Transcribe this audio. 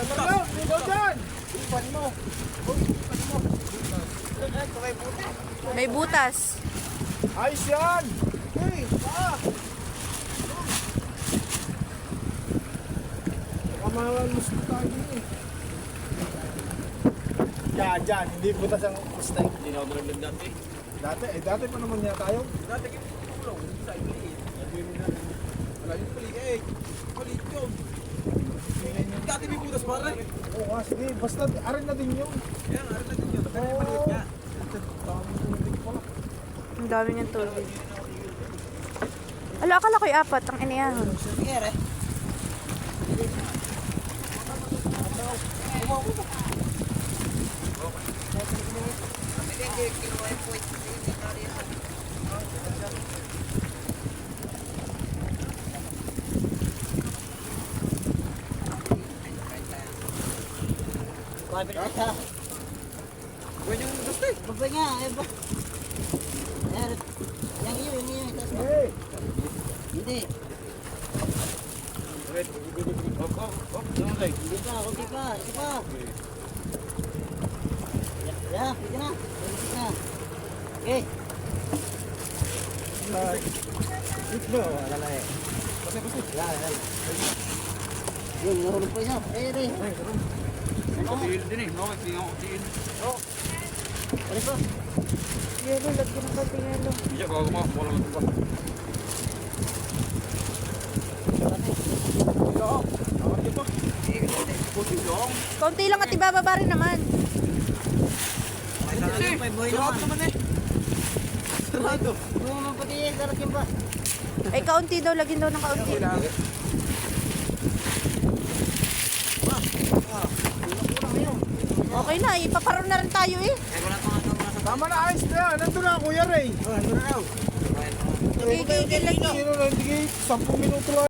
Tara, ikaw dyan! Ipan mo. May butas. Ayos yan! Hey, kamahalus na tayo eh. Dyan, hindi butas ang mistake. Hindi na ako nalaglag dati. Dati pa naman niya tayo. Dati kita tulong. Sa iliit. Wala yung paligay. Paligay yun. Dati may butas pa rin. Oo nga, sige, basta arin na din yun. Yan, arin na din yun. Dati may maliit niya. Ang dami niyang tubig. Ala, akala ko'y apat ang iniyahan. Sige, re. Buwan yung gusto eh. Baba nga, eh ba? Ayan, yang iyo, taas mo. Hey! Hindi. Wait, yung leg. Hindi pa, okay pa, ito pa. Yeah, pwede na. Pwede na. Okay. Ito, wala na eh. Yun, nahulog po isa. Eh. Tiil din eh. No, hindi ako tiil. Ano pa? Yelo, lagyan ng konting yelo. Hindi siya gawa mo. Wala mo ba? Konti lang at ibababa rin naman. May boy naman. eh. Sarado. Kung naman pati yan, darating pa. Ay, kaunti daw. Lagyan daw ng kaunti. Okay na, ipaparoon na rin tayo eh. Tama na, ayos na yan. Nandun na, Kuya Ray. Gigigil lagi. Hindi 10 minuto lang.